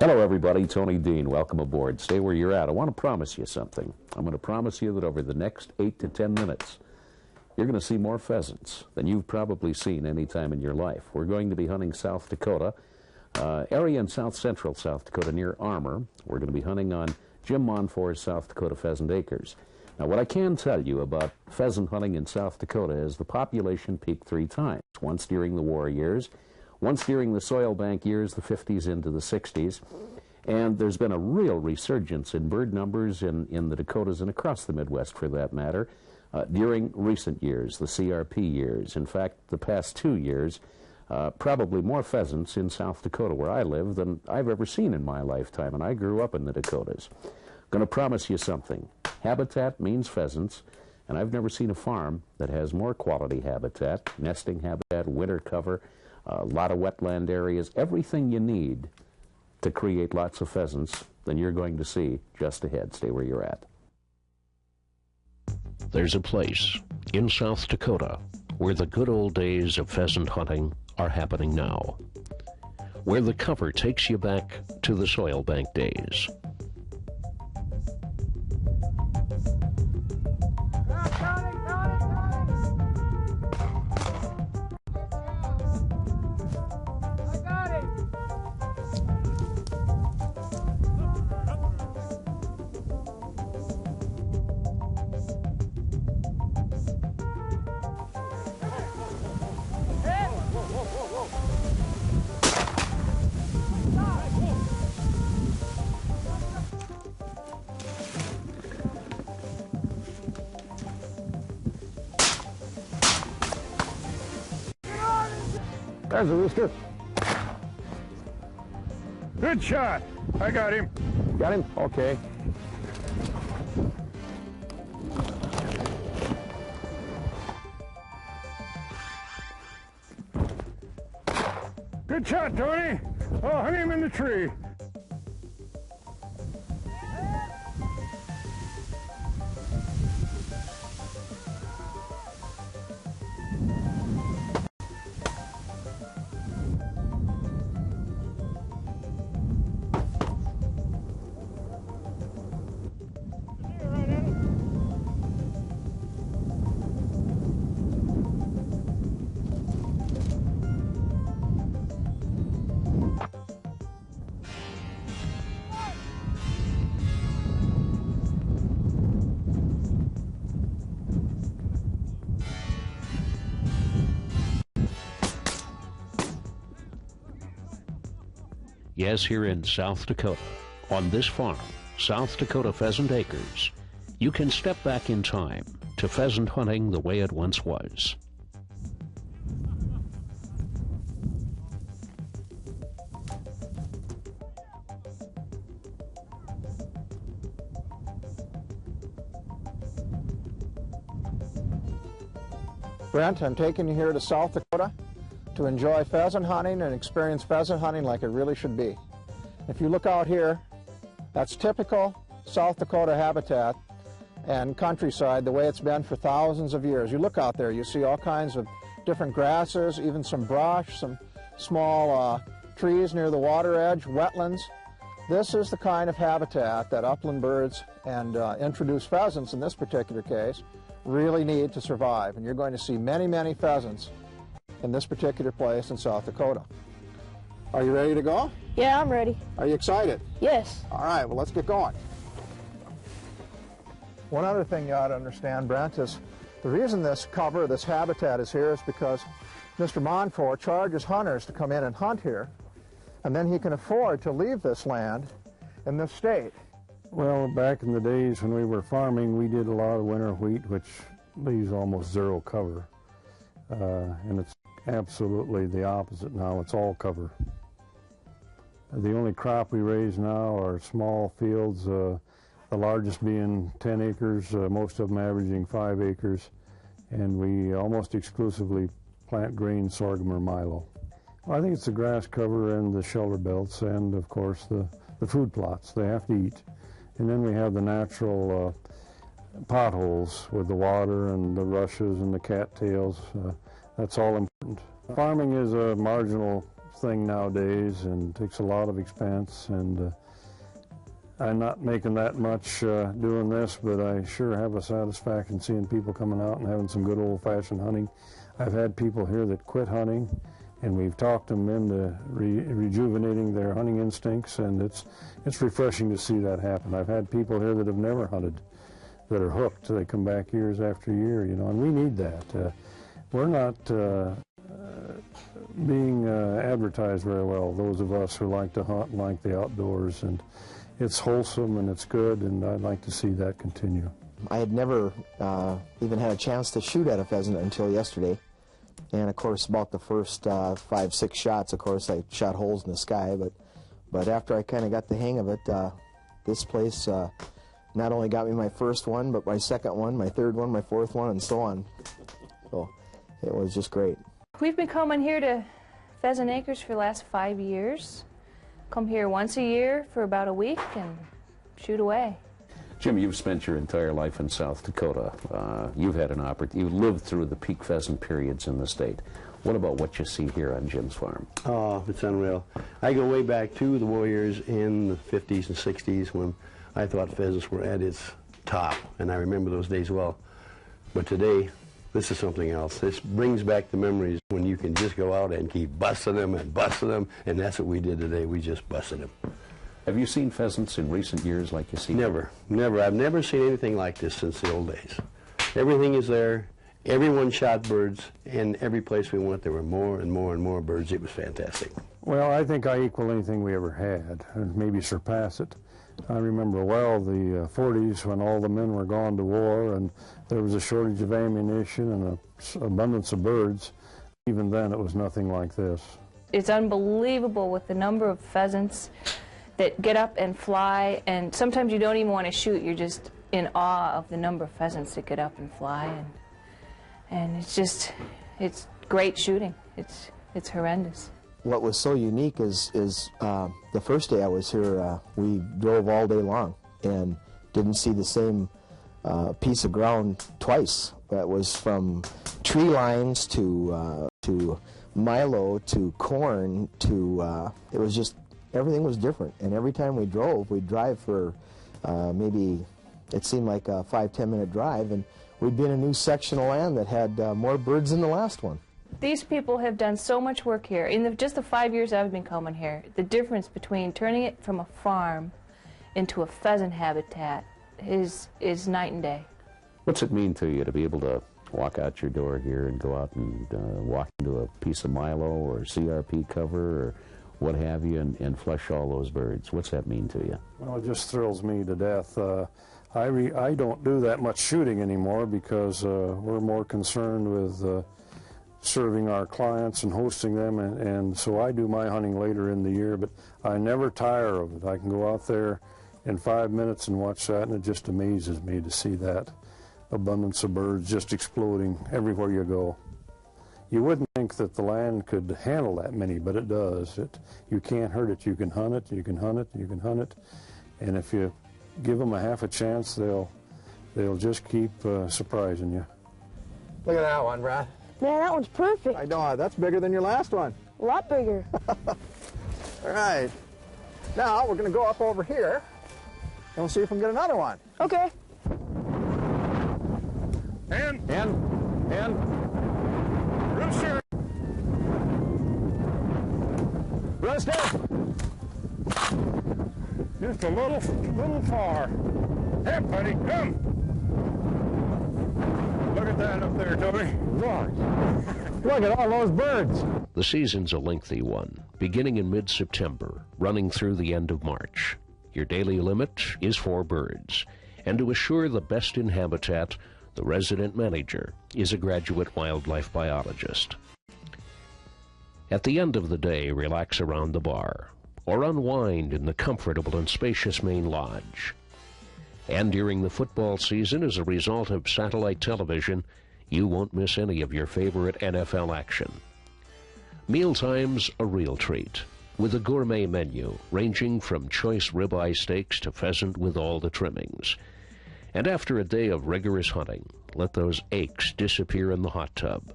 Hello everybody, Tony Dean. Welcome aboard. Stay where you're at. I want to promise you something. I'm going to promise you that over the next 8 to 10 minutes, you're going to see more pheasants than you've probably seen any time in your life. We're going to be hunting South Dakota, area in south-central South Dakota near Armour. We're going to be hunting on Jim Monfort's South Dakota Pheasant Acres. Now, what I can tell you about pheasant hunting in South Dakota is the population peaked 3 times. Once during the war years, once during the soil bank years, the 50s into the 60s, and there's been a real resurgence in bird numbers in the Dakotas and across the Midwest for that matter during recent years, the CRP years. In fact, the past 2 years, probably more pheasants in South Dakota where I live than I've ever seen in my lifetime, and I grew up in the Dakotas. Going to promise you something. Habitat means pheasants, and I've never seen a farm that has more quality habitat, nesting habitat, winter cover, a lot of wetland areas, everything you need to create lots of pheasants than you're going to see just ahead. Stay where you're at. There's a place in South Dakota where the good old days of pheasant hunting are happening now, where the cover takes you back to the soil bank days. There's a rooster. Good shot. I got him. Got him? Okay. Good shot, Tony. I'll hang him in the tree. Yes, here in South Dakota, on this farm, South Dakota Pheasant Acres, you can step back in time to pheasant hunting the way it once was. Brent, I'm taking you here to South Dakota to enjoy pheasant hunting and experience pheasant hunting like it really should be. If you look out here, that's typical South Dakota habitat and countryside the way it's been for thousands of years. You look out there, you see all kinds of different grasses, even some brush, some small trees near the water edge, wetlands. This is the kind of habitat that upland birds and introduced pheasants in this particular case really need to survive. And you're going to see many, many pheasants in this particular place in South Dakota. Are you ready to go? Yeah, I'm ready. Are you excited? Yes. All right, well, let's get going. One other thing you ought to understand, Brent, is the reason this cover, this habitat is here is because Mr. Monfort charges hunters to come in and hunt here, and then he can afford to leave this land in this state. Well, back in the days when we were farming, we did a lot of winter wheat, which leaves almost zero cover. And it's absolutely the opposite now. It's all cover. The only crop we raise now are small fields, the largest being 10 acres, most of them averaging 5 acres, and we almost exclusively plant grain, sorghum, or milo. Well, I think it's the grass cover and the shelter belts and, of course, the food plots. They have to eat. And then we have the natural potholes with the water and the rushes and the cattails. That's all important. Farming is a marginal thing nowadays and takes a lot of expense, and I'm not making that much doing this, but I sure have a satisfaction seeing people coming out and having some good old-fashioned hunting. I've had people here that quit hunting, and we've talked them into rejuvenating their hunting instincts, and it's refreshing to see that happen. I've had people here that have never hunted that are hooked. They come back years after year, you know, and we need that. We're not being advertised very well, those of us who like to hunt and like the outdoors, and it's wholesome and it's good, and I'd like to see that continue. I had never even had a chance to shoot at a pheasant until yesterday, and of course about the first 5-6 shots, of course I shot holes in the sky, but after I kind of got the hang of it, this place not only got me my first one, but my second one, my third one, my fourth one, and so on. So it was just great. We've been coming here to Pheasant Acres for the last 5 years. Come here once a year for about a week and shoot away. Jim, you've spent your entire life in South Dakota. You've had an opportunity. You've lived through the peak pheasant periods in the state. What about what you see here on Jim's farm? Oh, it's unreal. I go way back to the Warriors in the 50s and 60s when I thought pheasants were at its top, and I remember those days well. But today, this is something else. This brings back the memories when you can just go out and keep busting them, and that's what we did today. We just busted them. Have you seen pheasants in recent years like you see? Never. I've never seen anything like this since the old days. Everything is there. Everyone shot birds, and every place we went there were more and more and more birds. It was fantastic. Well, I think I equal anything we ever had, and maybe surpass it. I remember well the 40s when all the men were gone to war and there was a shortage of ammunition and an abundance of birds. Even then, it was nothing like this. It's unbelievable with the number of pheasants that get up and fly, and sometimes you don't even want to shoot. You're just in awe of the number of pheasants that get up and fly, and it's great shooting. It's horrendous. What was so unique is the first day I was here, we drove all day long and didn't see the same piece of ground twice. That was from tree lines to milo to corn to it was just everything was different. And every time we drove, we'd drive for maybe it seemed like a 5-10 minute drive, and we'd be in a new section of land that had more birds than the last one. These people have done so much work here. In just the 5 years I've been coming here, the difference between turning it from a farm into a pheasant habitat is night and day. What's it mean to you to be able to walk out your door here and go out and walk into a piece of milo or CRP cover or what have you and flush all those birds? What's that mean to you? Well, it just thrills me to death. I don't do that much shooting anymore because we're more concerned with serving our clients and hosting them, and so I do my hunting later in the year, but I never tire of it. I can go out there in 5 minutes and watch that, and it just amazes me to see that abundance of birds just exploding everywhere you go. You wouldn't think that the land could handle that many, but it does. You can't hurt it. You can hunt it, you can hunt it, you can hunt it, and if you give them a half a chance, they'll just keep surprising you. Look at that one, Brad. Man, that one's perfect. I know, that's bigger than your last one. A lot bigger. All right. Now we're going to go up over here and we'll see if we can get another one. Okay. And rooster. Rooster. Just a little far. Hey, buddy, come. Look at that up there, Toby. Look at all those birds. The season's a lengthy one, beginning in mid-September, running through the end of March. Your daily limit is 4 birds, and to assure the best in habitat, the resident manager is a graduate wildlife biologist. At the end of the day, relax around the bar, or unwind in the comfortable and spacious main lodge. And during the football season, as a result of satellite television, you won't miss any of your favorite NFL action. Mealtime's a real treat, with a gourmet menu ranging from choice ribeye steaks to pheasant with all the trimmings. And after a day of rigorous hunting, let those aches disappear in the hot tub